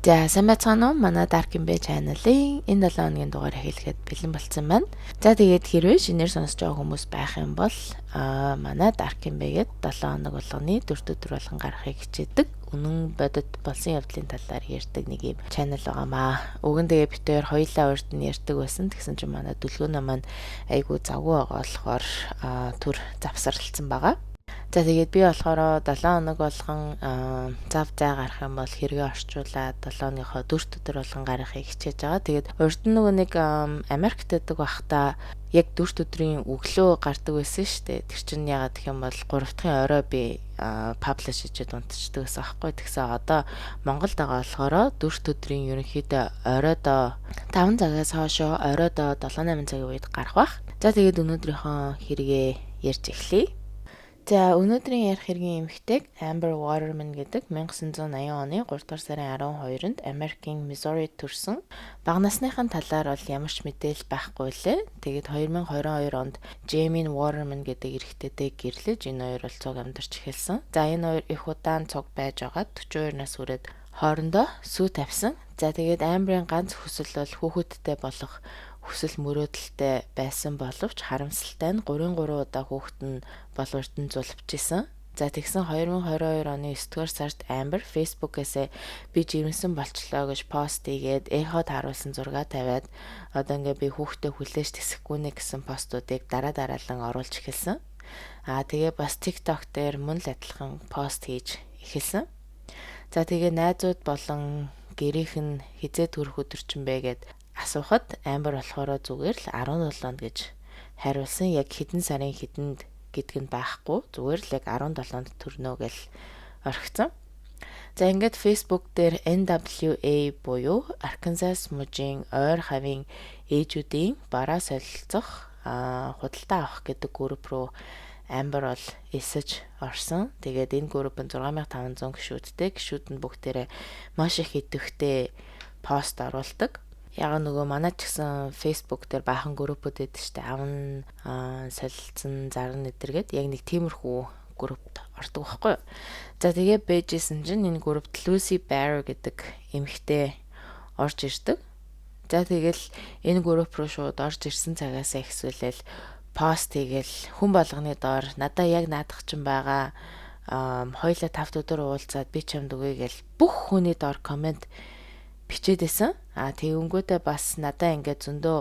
За сайн байцгаана уу? Манай Dark Bay channel-ийн энэ 7 хоногийн дугаар эхлэхэд бэлэн болцсон байна. За тэгээд хэрвээ шинээр сонсож байгаа хүмүүс байх юм бол манай Dark Bay-гээд 7 хоног болгоны 4 өдөр болгон гаргахыг хичээдэг. Үнэн бодит болсон явдлын талаар ярьдаг нэг юм channel байгаамаа. Уг нь тэгээ битээр хоёулаа урд нь ярьдаг байсан. Тэгсэн чинь манай дүлгөөнөө маань айгу завгүй байгаа болохоор түр завсарлцсан байгаа. За тэгээд би болохоор 7 хоног болгон зав зай гарах юм бол хэрэгээ орчуулаад 7 хоногийнхоо 4 өдөр болгон гаргахыг хичээж байгаа. Тэгээд урд нь нөгөө нэг Америкт байдаг байхдаа яг 4 өдрийн өглөө гардаг байсан шүү дээ. Тэр чинь ягаад гэх юм бол 3 дахь орой би паблиш хийгээд унтчихдаг гэсэн аахгүй. Тэгсэн одоо Монголд байгаа болохоор 4 өдрийн ерөнхийдөө оройдоо 5 цагаас хойшоо оройдоо 7-8 цагийн үед гарах бах. За тэгээд өнөөдрийнхөө хэрэгээ ярьж эхлэе. За өнөөдрийн ярих хэргийн эмэгтэйг Amber Waterman гэдэг 1980 оны 3 дугаар сарын 12-нд Америкийн Missouri төрсэн. Бага насныхын талаар бол ямар ч мэдээлэл байхгүй лээ. Тэгээд 2022 онд Jamie Waterman гэдэг эрэгтэйтэй гэрлэж энэ хоёр бол цуг амьдарч эхэлсэн. За энэ хоёр их удаан цуг байж байгаад 42 нас хүрээд хоорондоо сүү тавьсан. За тэгээд Amber-ийн ганц хүсэл бол хүүхэдтэй болох хүсэл мөрөөдөлтэй байсан боловч харамсалтай нь 3 удаа хүүхэд нь боловрт нь зулбчихсан. За тэгсэн 2022 оны 9 дугаар сард Amber Facebook-ээс би жирэмсэн болчлоо гэж пост хийгээд эход харуулсан зураг тавиад одоо ингээ би хүүхдээ хүлээж тэсэхгүй нэ гэсэн постуудыг дараалан оруулж эхэлсэн. Тэгээ бас TikTok дээр мөн л адилхан пост хийж эхэлсэн. За тэгээ найзууд болон гэрийнх нь хизээ төрөх өдөрчин бэ гэд асуухад Amber болохоор зүгээр л 17-нд гэж хариулсан. Яг хэдэн сарын хэдэнд гэдг нь байхгүй. Зүгээр л яг 17-нд төрнө гэж орхисон. За ингээд Facebook дээр NWA буюу Arkansas мужийн ойр хавийн ээжүүдийн бараа солилцох худалдаа авах гэдэг групп руу Amber бол эсэж орсон. Тэгээд энэ групп нь 6500 гишүүдтэй. Гишүүд нь бүгдээрээ маш их идэвхтэй пост оруулдаг. Яг нөгөө манай ч гэсэн Facebook дээр баахан группүүд байдаг шүү дээ. Авн солилцсон зарна эдэргээд яг нэг тиймэрхүү группт ордог байхгүй юу. За тэгээ бэжсэн чинь энэ группт Lucy Barrow гэдэг эмэгтэй орж ирдэг. За тэгэл энэ групп руу шууд орж ирсэн цагаас ихсүүлэл пост хийгээл хүн болгоны доор надаа яг наадах чинь байгаа. Хоёлаа 5 өдөр уулзаад би чамд өгье гэл бүх хүний доор комент бичээдсэн. Тэгэнгүүтээ бас надаа ингээд зөндөө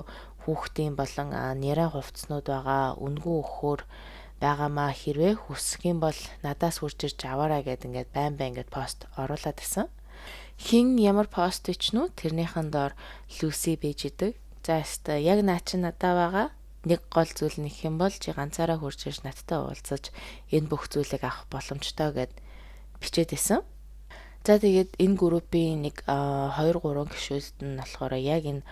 хүүхдийн болон нэрэ хувцснууд байгаа. Үнгүй өхөр байгаамаа хэрвээ хүсэх юм бол надаас хурж ирж аваарай гэд ингээд байн ингээд пост оруулаад байсан. Хин ямар пост ичнүү тэрнийхэн доор Lucy байж идэг. За яста яг наа чи надаа байгаа. Нэг гол зүйл нэх юм бол чи ганцаараа хурж ирж надтай уулзаж энэ бүх зүйлийг авах боломжтой гэд бичээдсэн. За тэгээд энэ группийн нэг 2-3 гишүүд нь болохоор яг энэ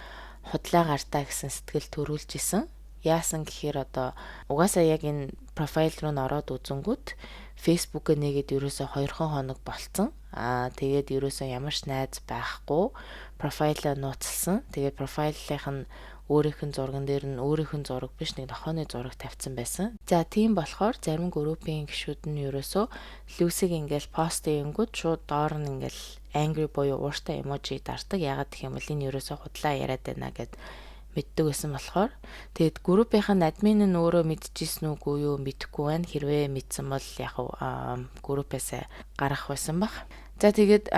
худлаа гартаа гэсэн сэтгэл төрүүлж исэн. Яасан гэхээр одоо угаасаа яг энэ профайл руу н ороод үзэнгүүт Facebook-ыг нэгээд ерөөсөө 2 хоног болцсон. Тэгээд ерөөсөө ямар ч найз байхгүй. Профайлаа нууцлсан. Тэгээд профайлынх нь өөрийнх нь зурган дээр нь өөрийнх нь зураг биш нэг нохооны зураг тавьсан байсан. За тийм болохоор зарим группийн гишүүд нь ерөөсөө Lucy-г ингээл пост хийнгүүт шууд доор нь ингээл angry буюу ууртай эможи дардаг. Ягаад гэх юм бол энэ ерөөсөө худлаа яриад байна гэд мэддэг байсан болохоор тэгэд группийн админ нь өөрөө мэдчихсэн үгүй юу мэдэхгүй байна. Хэрвээ мэдсэн бол яг группээс гарах байсан баг. За тэгээд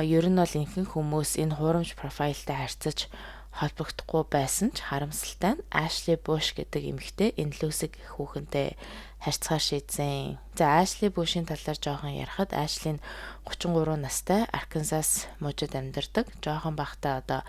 ер нь бол ихэнх хүмүүс энэ хуурамч профайлтай харьцаж холбогдохгүй байсан ч харамсалтай нь Ashley Bush гэдэг эмэгтэй энэ Lucy гэх хүүхэнтэй харьцахаар шийдсэн. За Ashley Bush-ийн талаар жоохон ярихад Ashley нь 33 настай Arkansas мужид амьдардаг. Жоохон бахта одоо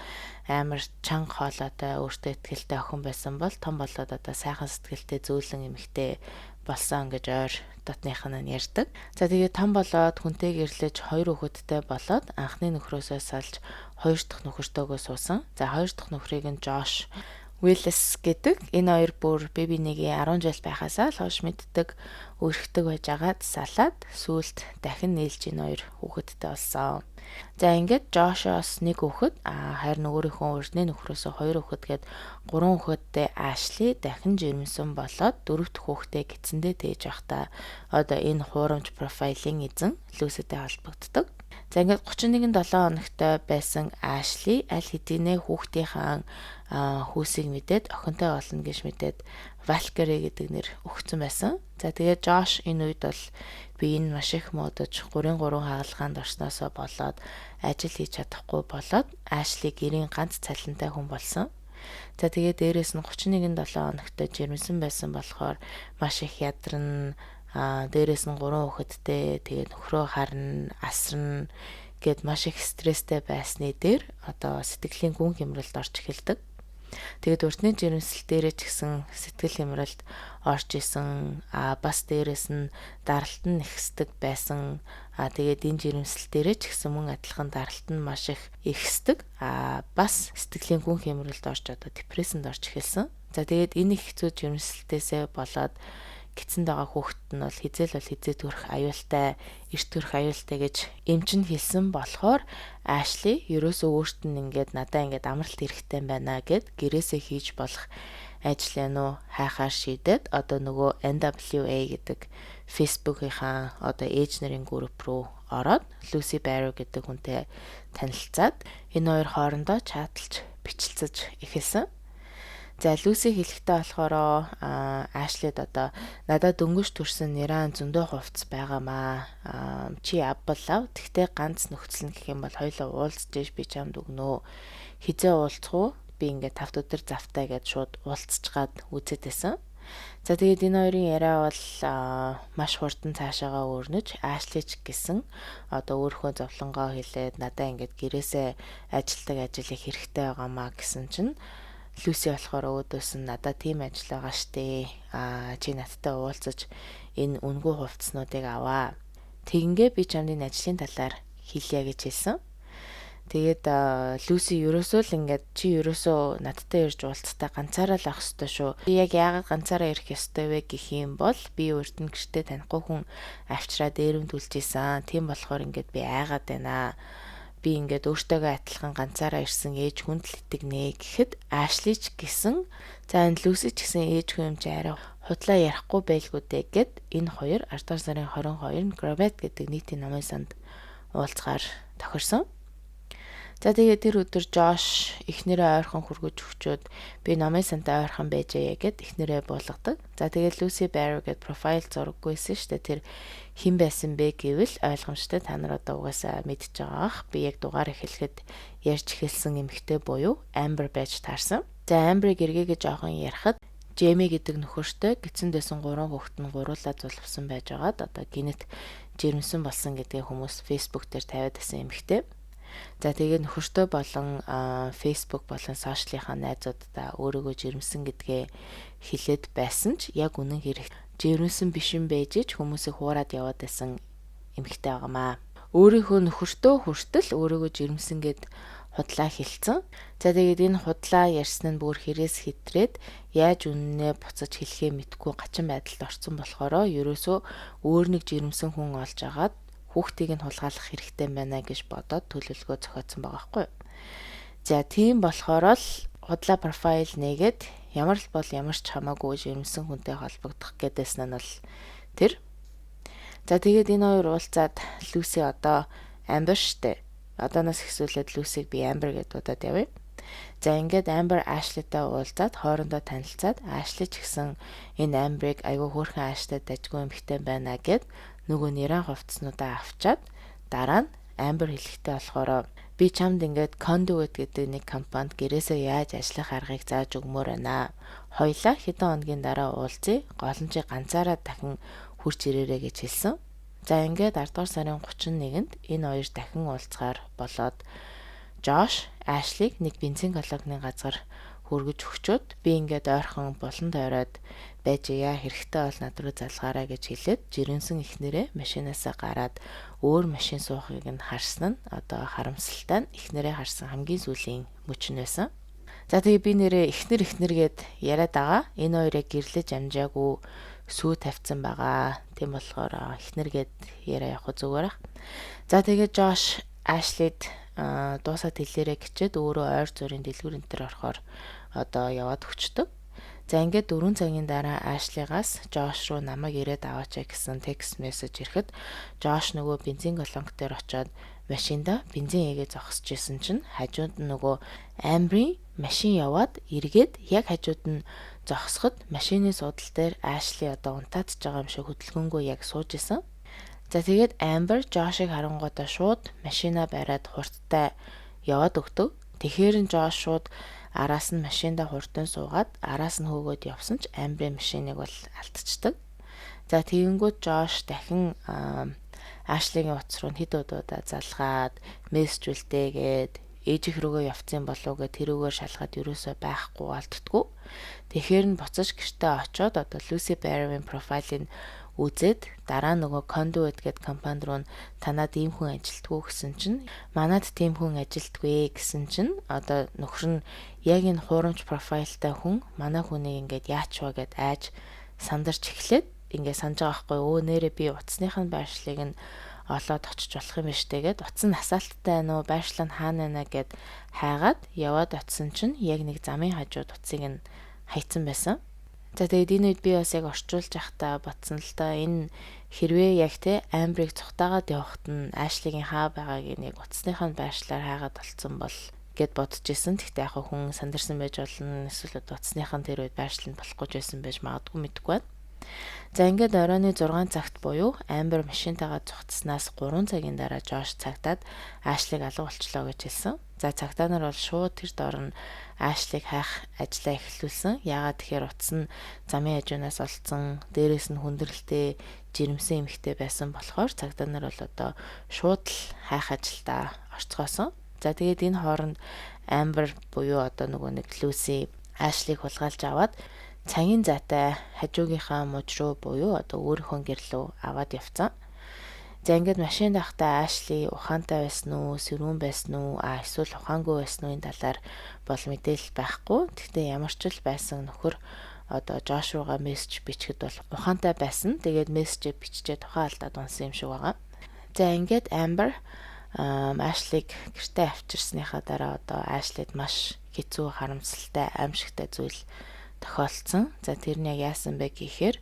амар чанга хоолойтой өөртөө ихтэй охин байсан бол том болоод одоо сайхан сэтгэлтэй зөөлөн эмэгтэй болсон гэж ойр дотных нь ярьдаг. За тэгээд том болоод хүнтэй гэрлэж 2 хүүхэдтэй болоод анхны нөхрөөсөө салж 2 дахь нөхөртөөгөө суусан. За 2 дахь нөхрийг нь Josh Willis гэдэг энэ хоёр бүр би бинийг 10 жил байхасаа л хойш мэддэг, өрхдөг байж агаад салаад сүүлд дахин нийлж энэ хоёр хүүхэдтэй болсон. За ингээд Josh-оос нэг хүүхэд, харин өөрийнхөө урдны нөхрөөсөө 2 хүүхэд гээд 3 хүүхэдтэй Ashley дахин жирэмсэн болоод 4 дахь хүүхдээ гидсэндээ тээж байхдаа одоо энэ хуурамч профайлын эзэн Lucy-тэй холбогддог. За ингээд 31-7 хоногтой байсан Ashley аль хэдийнэ хүүхдийнхаа хүүсийг мэдээд охинтой болно гэж мэдээд Valkyrie гэдэг нэр өгсөн байсан. За тэгээд Josh энэ үед бол биеийг маш их модож 3-3 хаалгаанд орсноосоо болоод ажил хийж чадахгүй болоод Ashley гэрийн ганц цалинтай хүн болсон. За тэгээд дээрээс нь 31-7 хоногтой жирэмсэн байсан болохоор маш их ядарна. Дээрээс нь 3 хүүхэдтэй тэгээд нөхрөө харна, асарна гэд маш их стресстэй байсны дээр одоо сэтгэлийн гүн хямралд орж эхэлдэг. Тэгээд урдны жирэмсэл дээрээ ч гэсэн сэтгэл хямралд орж исэн, бас дээрээс нь даралт нь ихсдэг байсан. Тэгээд энэ жирэмсэл дээрээ ч гэсэн мөн адилхан даралт нь маш их ихсдэг. Бас сэтгэлийн гүн хямралд орж одоо депрессэнд орж эхэлсэн. За тэгээд энэ их хэцүү жирэмсэлтээсээ болоод гидсэнд байгаа хүүхэд нь бол хизээ төрөх аюултай, эрт төрөх аюултай гэж эмч нь хэлсэн болохоор Ashley ерөөсөө өөрт нь ингээд надаа ингээд амралт хэрэгтэй байна гэд гэрээсээ хийж болох ажлаа хайхаар шийдээд одоо нөгөө NWA гэдэг Facebook-ийнхаа одоо ээж нарын групп руу ороод Lucy Barrow гэдэг хүнтэй танилцаад энэ хоёр хоорондоо чаталж бичлцэж эхэлсэн. За Lucy хэлэхдээ болохоор Ashley-д одоо надад дөнгөж төрсэн нэран зөндөө хувцас байгаамаа. Чи авбал. Тэгтээ ганц нөхцөл нь гэх юм бол хоёлоо уулзж би чамд өгнө. Хизээ уулзах уу? Би ингээд 5 өдөр завтай гэж шууд уулзчихад үзээд байсан. За тэгээд энэ хоёрын яриа бол маш хурдан цаашаагаа өрнөж Ashley ч гэсэн одоо өөрийнхөө зовлонгоо хэлээд надаа ингээд гэрээсээ ажилтдаг ажил их хэрэгтэй байгаамаа гэсэн чинь Lucy болохоор өөдөөс нь надад тийм ажил байгаа штэ. Чи надтай уулзаж энэ үнгүй хувцснуудыг аваа. Тэгингээ би чамд энэ ажлын талаар хэлье гэж хэлсэн. Тэгээд Lucy ерөөсөө л ингээд чи ерөөсөө надтай ирж уулзтаа ганцаараа л авах ёстой шүү. Би яг яагаад ганцаараа ирэх ёстой вэ гэх юм бол би өөрт нь гэртээ танихгүй хүн авчраад дээрэмдүүлж исэн. Тийм болохоор ингээд би айгаад байна. Би ингээд өөртөөгөө адилхан ганцаараа ирсэн ээж хүнд л итгэнэ гэхэд Ashley ч гэсэн за энэ Lucy ч гэсэн ээж хүн юм чи арай худлаа ярихгүй байлгүй дээ гэд энэ хоёр 10 дугаар сарын 22-нд Gravette гэдэг нийтийн намын санд уулзгаар тохирсон. За тэгээд тэр өдөр Josh эхнэрээ ойрхон хүргэж өгчөөд би намын сантаа ойрхон байжээ гэд эхнэрээ буулгадаг. За тэгээд Lucy Barrow гэд профайл зураггүйсэн шүү дээ. Тэр хэн байсан бэ гэвэл ойлгомжтой та нар одоо угаасаа мэдж байгаах. Би яг дугаар эхлэхэд ярьж эхэлсэн эмэгтэй буюу Amber байж таарсан. За Amber-ийг эргээгээ жоохон ярихад Jamie гэдэг нөхөртэй гидсэндээсэн 3 хүүхэд нь гуруулаа зулвсан байж байгаад одоо гинэт жирэмсэн болсон гэдгээ хүмүүс Facebook дээр тавиад байсан эмэгтэй. За тэгээд нөхөртөө болон Facebook болон сошиалынхаа найзуудаа өөрийгөө жирэмсэн гэдгээ хэлээд байсан ч яг үнэн хэрэг жирэмсэн биш юм байж ч хүмүүсийг хуураад яваад байсан эмэгтэй байгаамаа. Өөрийнхөө нөхөртөө хүртэл өөрийгөө жирэмсэн гэд худлаа хэлсэн. За тэгээд энэ худлаа ярьсан нь бүр хэрээс хэтрээд яаж үнэнээ буцаж хэлэхээ мэдгүй гачин байдалд орсон болохоро ерөөсөө өөр нэг жирэмсэн хүн олж агаад хүүхдийг нь хулгайлах хэрэгтэй байна гэж бодоод төлөвлөгөө зохиосон байгаа байхгүй. За тийм болохоор л худлаа профайл нээгээд ямар л бол ямар ч хамаагүй жирэмсэн хүнтэй холбогдох гэдээсэн нь бол тэр. За тэгээд энэ хоёр уулзаад Lucy одоо Amber штэ. Одооноос ихсүүлээд Lucy-г би Amber гэдээ удаад явъя. За ингээд Amber Ashley-тай уулзаад хоорондоо танилцаад Ashley ч гэсэн энэ Amber-ыг айгүй хөөрхөн ааштай дажгүй эмэгтэй байна гэд нөгөө нэрэн хувцснуудаа авчаад дараа нь Amber хэлэхтэй болохоор би чамд ингээд Conduit гэдэг нэг компанид гэрээсээ яаж ажиллах аргыг зааж өгмөр байна. Хоёлаа хэдэн хоногийн дараа уулзъя. Гол нь чи ганцаараа дахин хурц ирээрэй гэж хэлсэн. За ингээд 10 дугаар сарын 31-нд энэ хоёр дахин уулзгаар болоод Josh Ashley-г нэг бензин колонны газар хүргэж өгчөөд би ингээд ойрхон буланд ороод байж яа хэрэгтэй бол над руу залгаарай гэж хэлээд жирэмсэн эхнэрээ машинаасаа гараад өөр машин суухыг нь харсан нь одоо харамсалтай нь эхнэрээ харсан хамгийн сүүлийн мөч нь байсан. За тэгээ би нэрээ ихнэр гээд яриад байгаа. Энэ хоёрыг гэрлэж амжаагүй сүү тавьсан байгаа. Тийм болохоор ихнэр гээд яриа явах зүгээр ах. За тэгээ Жош Ашлид дуусаад хэлээрэ гिचээд өөрөө ойр зүрийн дэлгүүр энэ төр орохоор одоо яваад өчтдөг. За ингээд 4 цагийн дараа Ашлигаас Жош руу намайг ирээд аваач гэсэн текст мессеж ирэхэд Жош нөгөө бензин колонк дээр очиод машинда бензин хийгээ зогсож исэн чинь хажууд нь нөгөө Амбрийн машин яваад эргээд яг хажууд нь зогсоход машины суудал дээр Ашли одоо унтаадж байгаа юм шиг хөдөлгөөнгөө яг сууж исэн. За тэгээд Амбер Жошыг харангуйдаа шууд машинаа бариад хурдтай яваад өгдөг. Тэгэхээр Жош шууд араас нь машинда хурдан суугаад араас нь хөөгөөд явсан ч Амбрийн машиныг бол алдчихдаг. За тэгэнгүүт Жош дахин Ашлигийн утас руу хэд удаа залгаад мессежүүлдээгээд ээжих рүүгээ явцсан болов гэ тэрүүгээр шалгаад юусоо байхгүй алдтгүй. Тэгэхээр нь буцаж гэртээ очиод одоо Lucy Barrow-ийн профайлыг үзээд дараа нөгөө Conduit гэдэг компанид руу танад ийм хүн ажилтгүй гэсэн чинь манад тийм хүн ажилтгүй гэсэн чинь одоо нөхөр нь яг энэ хуурамч профайлтай хүн манай хүнийг ингээд яач вэ гэд айж сандарч эхлээд ингээд санаж байгаа байхгүй өө нэрээ би утасныхын байршлыг нь олоод очиж болох юм биш тэгээд утас нь асаалттай байна уу байршлаа нь хаана байна гэд хайгаад яваад очисон чинь яг нэг замын хажууд утсыг нь хайцсан байсан. За тэгээд энэ үед би бас яг орчуулж явахдаа бодсон л да энэ хэрвээ яг те Амбрийг цухтаагаад явахт нь Ашлигийн хаа байгааг нэг утасныхаа байршлаар хайгаад олцсон бол гэд бодож исэн. Тэгтээ яг хүн сандарсан байж болно эсвэл утасныхаа тэр үед байршил нь болохгүй байсан байж магадгүй мэдгүй байна. За ингээд оройны 6 цагт буюу Амбер машинтайгаа зугтснаас 3 цагийн дараа Жош цагтаад Ашлиг алга болчлоо гэж хэлсэн. За цагтаа нар бол шууд тэр доор нь Ашлиг хайх ажлаа эхлүүлсэн. Яагаад тэгэхээр утас нь замын хажуунаас олцсон, дээрээс нь хүндрэлтэй жирэмсэн эмэгтэй байсан болохоор цагтаа нар бол одоо шууд л хайх ажилдаа орцгоосон. За тэгээд энэ хооронд Амбер буюу одоо нөгөө нэг Люси Ашлиг хулгайлж аваад цагийн зайтай хажуугийнхаа мужруу буюу одоо өөрийнхөө гэрлөө аваад явцсан. За ингээд машинд байхдаа Ашли ухаантай байсан уу, сэрүүн байсан уу, эсвэл ухаангүй байсан уу энэ талаар бол мэдээлэл байхгүй. Гэхдээ ямар ч л байсан нөхөр одоо Жош руугаа мессеж бичгэд бол ухаантай байсан. Тэгээд мессежээ биччихээ тухайн алдаад унсан юм шиг байгаа. За ингээд Амбер Ашлиг гэртээ авчирсныхаа дараа одоо Ашлид маш хэцүү харамсалтай аимшигтай зүйл тохиолдсон. За тэр нь яг яасан бэ гэхээр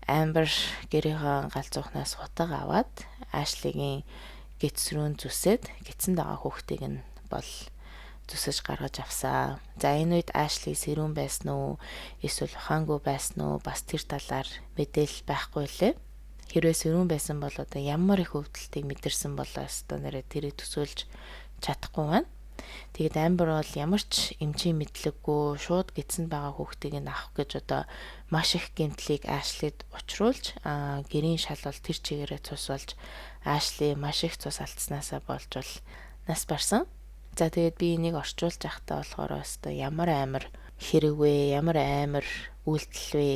Амбер гэрийнхээ галзуухнаас хутга аваад Ашлигийн гидс рүү зүсээд гидсэнд байгаа хүүхдийг нь бол зүсэж гаргаж авсан. За энэ үед Ашли сэрүүн байсан уу эсвэл ухаангүй байсан уу бас тэр талаар мэдээлэл байхгүй лээ. Хэрвээ сэрүүн байсан бол одоо ямар их өвдөлтийг мэдэрсэн болоо өстө нэрээ тэрийг төсөөлж чадахгүй байна. Тэгээд Амбер бол ямар ч эмчийн мэдлэггүй шууд гидсэнд байгаа хүүхдийг нь авах гэж одоо маш их гэмтлийг Ашлид учруулж гэрийн шал бол тэр чигээрээ цус болж Ашли маш их цус алдснаасаа болж бол нас барсан. За тэгээд би энийг орчуулж явахдаа болохоор өстө ямар амар хэрэг вэ, ямар амар үйлдэл вэ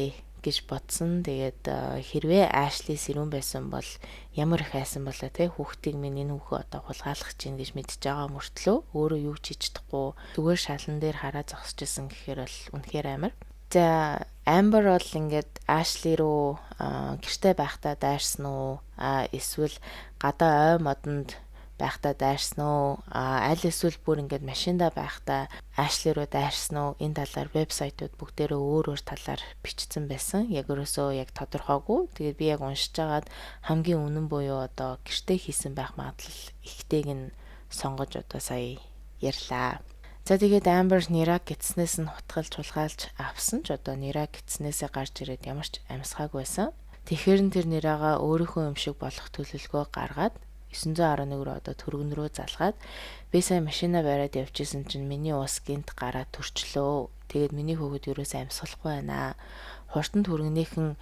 гэж бодсон. Тэгээд хэрвээ Ашли сэрүүн байсан бол ямар их хайсан болоо те хүүхдийг минь энэ хүүхөө одоо хулгайлах чинь гэж мэдчихэж байгаа мөртлөө өөрөө юу ч хийж чадахгүй зүгээр шалан дээр хараа зогсож исэн гэхээр бол үнэхээр амар. За Амбер бол ингээд Ашли руу гэртээ байхдаа дайрсан уу эсвэл гадаа ой модонд байхдаа дайрсан уу аль эсвэл бүр ингээд машинда байхдаа Ашли руу дайрсан уу энэ талаар вебсайтууд бүгдээрээ өөр талаар бичсэн байсан. Яг өрөөсөө яг тодорхойгүй. Тэгээд би яг уншиж агаад хамгийн үнэн буюу одоо гэртээ хийсэн байх магадлал ихтэйг нь сонгож одоо сая ярьлаа. За тэгээд Амбер Нирак гидснээс нь хутгалж хулгайлж авсан ч одоо Нирак гидснээсээ гарч ирээд ямар ч амьсгаагүй байсан. Тэгэхээр нь тэр Нирага өөрийнхөө юм шиг болох төлөвлөгөө гаргаад 911 рүү одоо түргэн рүү залгаад би сая машина бариад явжсэн чинь миний ус гинт гараад төрчлөө. Тэгээд миний хөвгөд юусаа амьсгалахгүй байна. Хурдан түргэнийхэн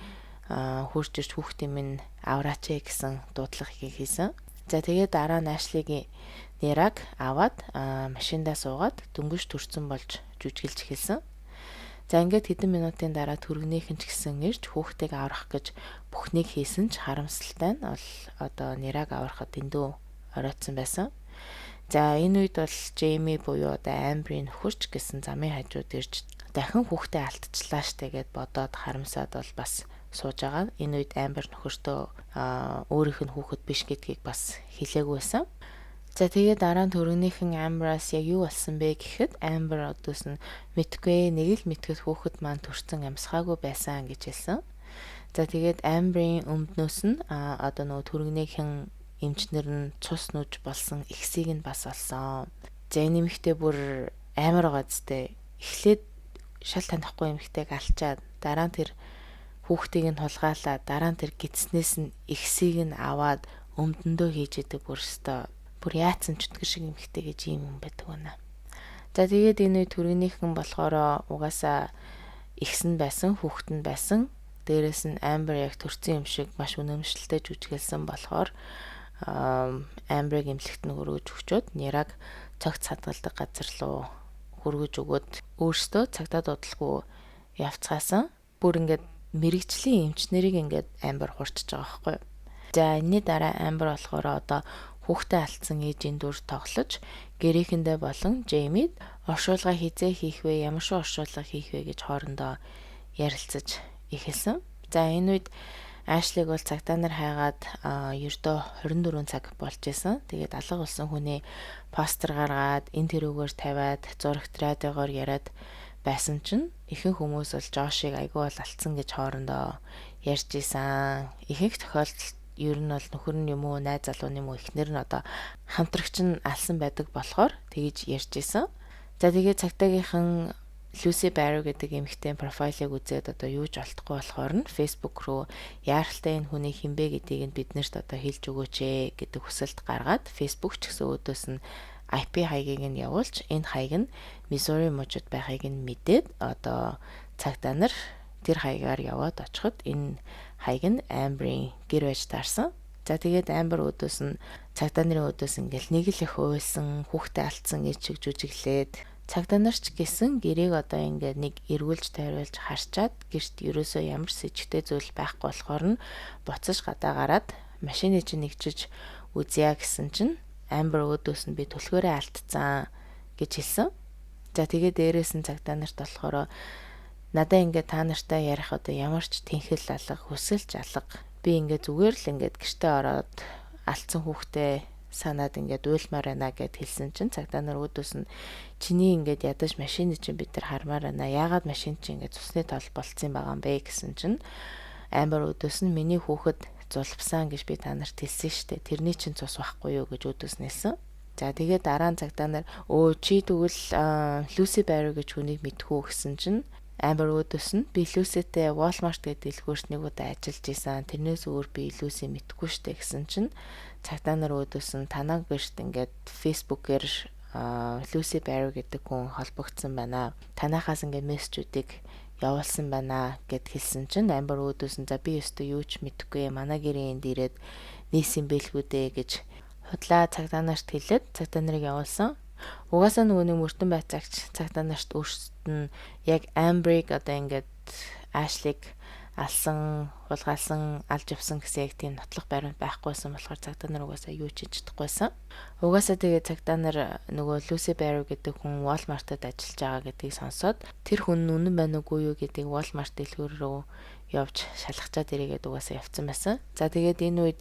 хурж ирж хүүхдийн минь авраач гэсэн дуудлага хийсэн. За тэгээд дараа нь Ашлигийн Нираг аваад машиндаа суугаад дөнгөж төрсөн болж жүжиглж эхэлсэн. За ингээд хэдэн минутын дараа түргэнийхэн ч гэсэн ирж хүүхдийг аврах гэж бүхнийг хийсэн ч харамсалтай нь бол одоо Нираг аврахад эндүү оройтсан байсан. За энэ үед бол Джейми буюу одоо Амбрийн нөхөрч гэсэн замын хажууд ирж дахин хүүхдээ алдчихлаа штэ гэд бодоод харамсаад бол бас сууж байгаа. Энэ үед Амбер нөхөртөө өөрийнх нь хүүхэд биш гэдгийг бас хэлээгүйсэн. За тэгээд дараа нь төрөгнийхэн Амбраас яг юу болсон бэ гэхэд Амбер одоос нь мэдгүй нэг л мэдгэд хүүхэд маань төрсөн амсгаагүй байсан гэж хэлсэн. За тэгээд Амбрийн өмнөөс нь одоо нөгөө төрөгнийхэн эмчнэр нь цус нүүж болсон ихсийг нь бас олсон. За энэ эмэгтэй бүр амар гоцтой. Эхлээд шал танихгүй эмэгтэйг алчаад дараа нь тэр хүүхдийг нь тулгаалаад дараа нь тэр гидснээс нь ихсийг нь аваад өмдөндөө хийж идэг бүр өстой. Бүр яатсан чөтгөр шиг эмэгтэй гэж ийм юм байдаг байна. За тэгээд энэ төргнийхэн болохоор угаасаа ихсэн байсан, хүүхэд нь байсан. Дээрээс нь Амбер яг төрсэн юм шиг маш үнэмшилтэй жүжиглсэн болохоор Амберыг эмнэлэгт нь хөргөж өгчөөд Нираг цогц хадгалдаг газар руу хөргөж өгөөд өөртөө цагтаа дуудлаггүй явцгаасан. Бүр ингээд мэрэгжлийн эмчнэрийг ингээд Амбер хурцж байгаа байхгүй. За энэний дараа Амбер болохоор одоо хүүхдээ алдсан ээжийн дүр тоглож гэрээхэндээ болон Джеймид оршуулга хизээ хийх вэ, ямар шиг оршуулга хийх вэ гэж хоорондоо ярилцаж эхэлсэн. За энэ үед Ашлиг бол цагтаа нар хайгаад ердөө 24 цаг болж исэн. Тэгээд алга болсон хүний постэр гаргаад энэ тэрүүгээр тавиад зурагт радиогоор яриад байсан чинь ихэнх хүмүүс бол Жошиг айгүй бол алдсан гэж хоорондоо ярьж исэн. Ихэнх тохиолдолд ер нь бол нөхөр нь юм уу, найз залууны юм уу, эхнэр нь одоо хамтрагч нь алсан байдаг болохоор тэгж ярьж исэн. За тэгээд цагтаагийнхан Люси Барри гэдэг эмэгтэй профайлыг үзээд одоо юу ч олдохгүй болохоор нь Facebook руу яаралтай энэ хүний хинбэ гэдгийг нь биднэрт одоо хэлж өгөөч ээ гэдэг хүсэлт гаргаад Facebook ч гэсэн өөдөөс нь IP хаягийг нь явуулж энэ хаяг нь Missouri мужид байхыг нь мэдээд одоо цагдаа нар тэр хаягаар яваад очиход энэ хаяг нь Амберийн гэр байж таарсан. За тэгээд Амбер өөдөөс нь цагдаа нарын өөдөөс ингээл нэг л их уйлсан, хүүхдээ алдсан гэж чиг жүжиглээд цагдаа нарч гэсэн гэрийг одоо ингээд нэг эргүүлж тайруулж харчаад гэрт ерөөсөө ямар сэжигтэй зүйл байхгүй болохоор нь буцаж гадаа гараад машины чинь нэгжиж үзье гэсэн чинь Амбер өөдөөс нь би түлхүүрээ алдцсан гэж хэлсэн. За тэгээд дээрээс нь цагдаа нарт болохоор надаа ингээд та нартай ярих одоо ямар ч тэнхэл алга, хүсэлж алга. Би ингээд зүгээр л ингээд гэртээ ороод алдсан хүүхдээ санаад ингээд уйлмаар байна гэд хэлсэн чинь цагдаа нар өөдөөс нь чиний ингээд ядаж машины чинь бид нар хармаар байна. Яагаад машин чинь ингээд цусны тол болцсон байгаа юм бэ гэсэн чинь Амбер өөдөөс нь миний хүүхэд зулбсан гэж би та нарт хэлсэн штэ. Тэрний чинь цус байхгүй юу гэж өөдөөс нь хэлсэн. За тэгээд дараа нь цагдаа нар чи тэгвэл Люси Барри гэж хүнийг мэдхүү гэсэн чинь Амбер өөдөөс нь би Люситэй Walmart гэдэг дэлгүүрт нэг удаа ажиллаж исэн. Тэрнээс өөр би Люси мэдгүй штэ гэсэн чинь цагдаа нар өөдөөс нь танаа гэрт ингээд Facebook-ээр Люси Барри гэдэг хүн холбогдсон байна. Танахаас ингээд мессежүүдийг явуулсан байна гэд хэлсэн чинь Амбер өөдөөс нь за би өстө юу ч мэдэхгүй манай гэрийн энд ирээд нийсэн бэлгүүдээ гэж худлаа цагдаа нарт хэлээд цагдаа нарыг явуулсан. Угаасаа нөгөө нэг мөртөн байцаагч цагдаа нарт өөрсдөд нь яг Амберийг одоо ингээд Ашлиг алсан, хулгайлсан, алж явсан гэсэн яг тийм нотлох баримт байхгүйсэн болохоор цагдаа нар угаасаа юу ч хийж чадахгүйсэн. Угаасаа тэгээ цагдаа нар нөгөө Люси Барри гэдэг хүн Walmart-д ажиллаж байгаа гэдгийг сонсоод тэр хүн үнэн байна уугүй юу гэдгийг Walmart дэлгүүр рүү явж шалгачаад ирээгээд угаасаа явцсан байсан. За тэгээд энэ үед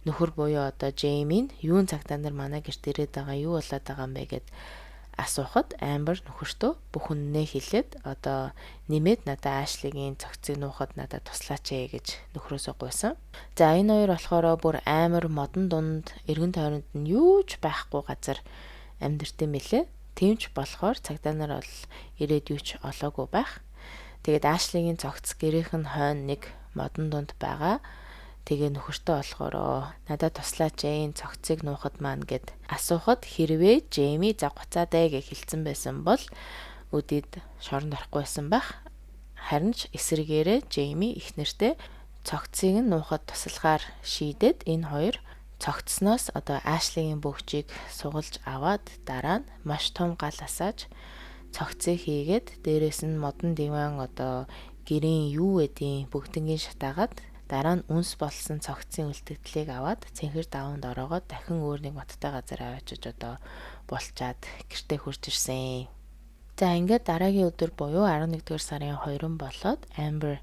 нөхөр буюу одоо Джеймийн юун цагдаа нар манай гэрт ирээд байгаа, юу болоод байгаа юм бэ гэд асуухад Амбер нөхөртөө бүх үннээ хэлээд одоо нэмээд надад Ашлигийн цогцыг нуухад надад туслаач ээ гэж нөхрөөсөө гуйсан. За энэ хоёр болохоор бүр амар модон дунд эргэн тойронд нь юу ч байхгүй газар амьдэрсэн мэлээ. Тэмч болохоор цагдаа нар бол ирээд юу ч олоогүй байх. Тэгээд Ашлигийн цогц гэрийнх нь хойно нэг модон дунд байгаа. Тэгээ нөхөртөө болохоор надад туслаач энэ цогцыг нуухад маань гэд асуухад хэрвээ Джейми загвацаадаа гэж хэлсэн байсан бол өдид шоронд орохгүй байсан байх. Харин ч эсрэгээрээ Джейми их нэртэй цогцыг нь нуухад туслахаар шийдээд энэ хоёр цогцсноос одоо Ашлигийн бөгчийг сугалж аваад дараа нь маш том гал асааж цогцыг хийгээд дээрээс нь модон диван одоо гэрийн юу гэдгийг бүгднийг шатаагаад Дараа нь үнс болсон цогцын үлдэгдлийг аваад цэнхэр даванд ороогоод дахин өөр нэг моттой газар аваачиж булчаад гэртээ хурж ирсэн. За ингээд дараагийн өдөр буюу 11-р сарын 2 болоод Amber,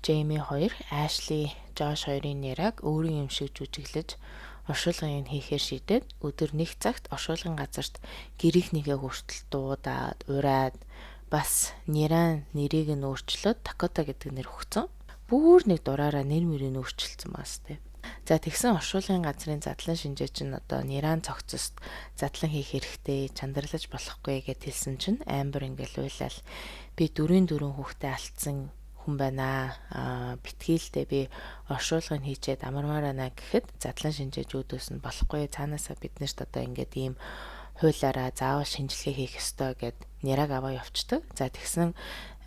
Jamie хоёр Ashley, Josh хоёрын нэрийг өөрийн юм шиг жүжиглэж оршуулгыг хийхээр шийдээд өдөр 1 цагт оршуулгын газарт гэрийнх нэгээ хүртэл дуудаад, ураад бас нэрийг нь өөрчлөөд Dakota гэдэг нэр өгсөн. Бүр нэг дураараа нэр мөрийг өөрчилсөн баас тээ. За тэгсэн оршуулгын газрын задлан шинжээч нь нэран цогцост задлан хийх хэрэгтэй, чандарлаж болохгүй гэд хэлсэн чинь Amber ингээл уйлал би 4 хүүхдээ алдсан хүн байна. Битгийлдээ би оршуулгыг хийчээд амармаар байна гэхэд задлан шинжээж өөдөөс нь болохгүй. Цаанаасаа биднэрт ингээд ийм хуулаараа заавал шинжилгээ хийх ёстой гэд нэраг аваа явцдаг. За тэгсэн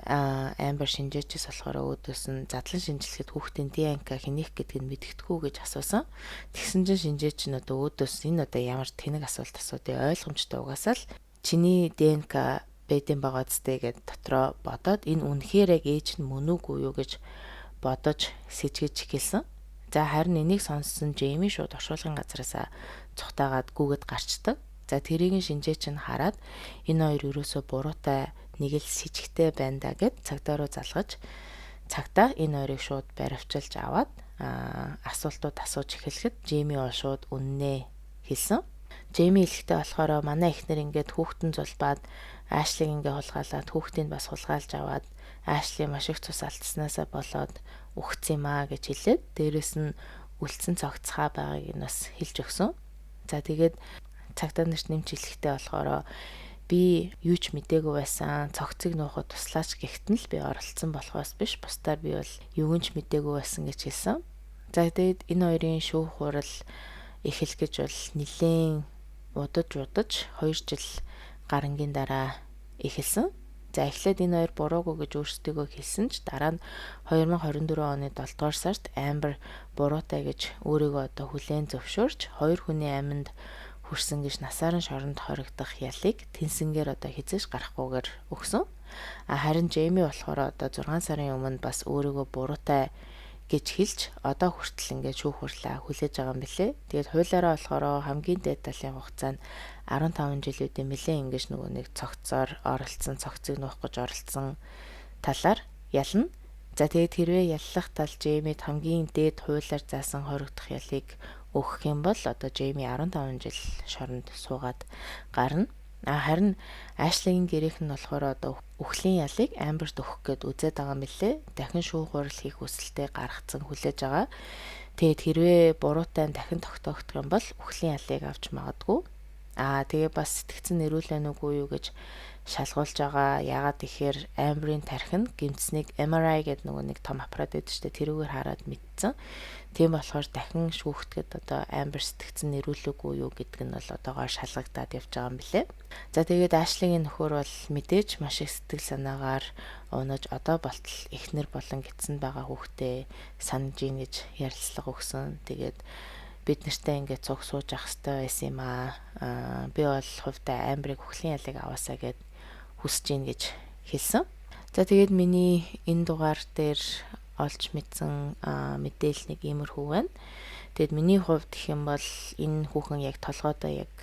Amber шинжээчээс болохоор өөдөөс нь задлан шинжилгээд хүүхдийн ДНК хэнийх гэдгийг мэдгэдэггүй гэж асуусан. Тэгсэн чинь шинжээч нь өөдөөс энэ ямар тэнэг асуулт асуудыг ойлгомжтой угаасаа л чиний ДНК бэдэн байгаа зү гэд дотроо бодоод энэ үнэхээр яг ээж нь мөн үгүй юу гэж бодож сэжгэж эхэлсэн. За харин энийг сонссон Jamie шууд оршуулгын газараас цухтаагаад гүгэд гарчдаг. За тэрийг шинжээч нь хараад энэ хоёр ерөөсөө буруутай нэг л сэжигтэй байна да гэд цагдаа руу залгаж цагтаа энэ хоёрыг шууд баривчилж аваад асуултууд асууж эхлэхэд Jamie бол шууд үннээ хэлсэн. Jamie хэлэхдээ болохоор манай эхнэр ингээд хүүхдэн зулбаад Ashley ингээ хулгайлаад хүүхдийг бас хулгайлж аваад Ashley маш их цус алдснаасаа болоод үхсэн юм аа гэж хэлээд дээрэс нь үлдсэн цогцхаа байгааг нь бас хэлж өгсөн. За тэгээд цагдаа нарт нэмж хэлэхдээ болохоор би юу ч мдээгүй байсан, цогцыг нуухад туслаач гэхдээ л би оролцсон болохоос биш, бусдаар би бол юу ч мдээгүй байсан гэж хэлсэн. За тэгээд энэ хоёрын шүүх хурал эхлэх гэж бол нэлээд удаж 2 жил гарангийн дараа эхэлсэн. За эхлээд энэ хоёр буруугүй гэж өөрсдөө хэлсэн ч дараа нь 2024 оны 7 дугаар сард Amber буруутай гэж өөрийгөө хүлээн зөвшөөрч 2 хүний амьд хүрсэн гэж насаар нь шоронд хоригдох ялыг тэнсэнгээр хизээж гарахгүйгээр өгсөн. Харин Jamie болохоор 6 сарын өмнө бас өөрийгөө буруутай гэж хэлж одоо хүртэл ингээд шүүх хурлаа хүлээж байгаа юм билэ. Тэгээд хуулиараа болохоор хамгийн дээд талын хугацаанд 15 жил үдэ нэлээ ингэж нөгөө нэг цогцоор оролцсон, цогцыг нуух гэж оролцсон талаар ялна. За тэгээд хэрвээ яллах тал Jamie-д хамгийн дээд хуулиар заасан хоригдох ялыг өгөх юм бол Jamie 15 жил шоронд суугаад гарна. Харин Ashley-ийн гэрийнх нь болохоор үхлийн ялыг Amber-т өгөх гээд үзээд байгаа юм билээ. Дахин шүүх хурал хийх хүсэлтэд гаргацсан хүлээж байгаа. Тэгээд хэрвээ буруутай дахин тогтоогдох юм бол үхлийн ялыг авч магадгүй. Тэгээ бас сэтгцэн нэрүүлэн үгүй юу гэж шалгуулж байгаа. Яагаад тэгэхээр Amber-ийн тархин гэмтснийг MRI гэдэг нөгөө нэг том аппарат байдаг шүү дээ. Тэрүүгээр хараад мэдсэн. Тийм болохоор дахин шүүхтгэд Amber сэтгцэн нэрүүлээгүй юу гэдг нь бол одоогоор шалгагдаад явж байгаа юм билэ. За тэгээд Ashley-ийн нөхөр бол мэдээж маш их сэтгэл санаагаар унаж одоо болтол эхнэр болон гидсэн байгаа хүүхдээ санаж ийн гэж ярилцлага өгсөн. Тэгээд бид нартай ингээд цуг сууж ах хэвээр байсан юм аа. Би бол хувьдаа Amber-ыг үхлийн ялыг аваасаа гэд хүсэж ийн гэж хэлсэн. За тэгээд миний энэ дугаар дээр олж мэдсэн мэдээлэл нэг иймэрхүү байна. Тэгэд миний хувьд гэх юм бол энэ хүүхэн яг толгойдоо яг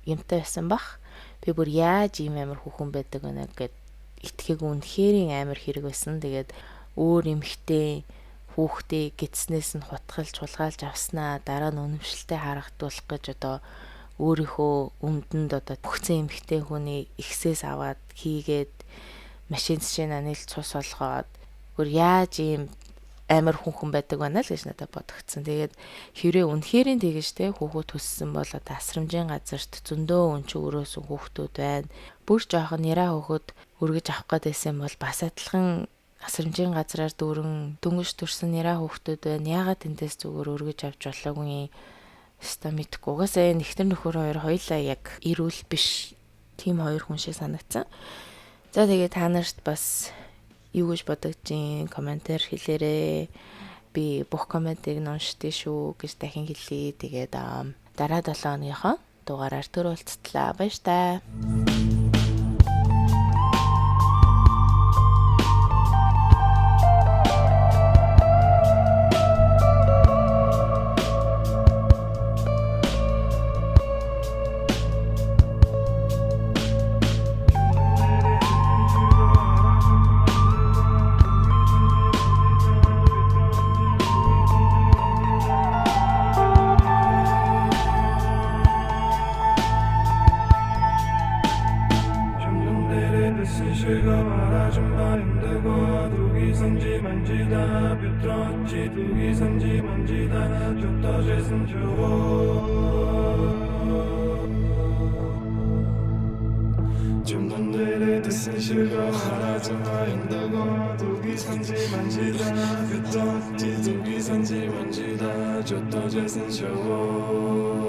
юмтай байсан бах. Би бүр яаж ийм амар хүүхэн байдаг вэ гэд итгээг үнэхээр амар хэрэг байсан. Тэгээд өөр эмхтэй хүүхдээ гидснээс нь хутгалж хулгайлж авснаа дараа нь үнэмшилтэй харагдуулах гэж өөрийнхөө өмдөнд бөхцэн эмхтэй хүний ихсээс аваад хийгээд машин анил цус олгоод бүр яаж ийм амар хүн байдаг байна л гэж надад бодогдсон. Тэгээд хэрвээ үнэхэрийн тэгэж те хүүхэд төссөн бол асрамжийн газарт зөндөө өнч өрөөсөн хүүхдүүд байна. Бүр жоохон нэраа хүүхэд өргөж авах гэдээсэн бол бас адилхан асрамжийн газраар дөнгөж төрсэн нэраа хүүхдүүд байна. Яагаад тэндээс зүгээр өргөж авч болоогүй ста мэдгүй. Угаасаа энэ ихтер нөхөр хоёр хоёлаа яг ирүүл биш. Тим хоёр хүн шиг санагдсан. За тэгээд та нарт бас юу гэж бодогдیں۔ Комментээр хэлээрэй. Би бүх комментиг уншдээ шүү гэж дахин хэлье. Тэгээд дараа 7 хоногийнхоо дугаараар төрөлцтлээ. Баяр таа. 就到这生就我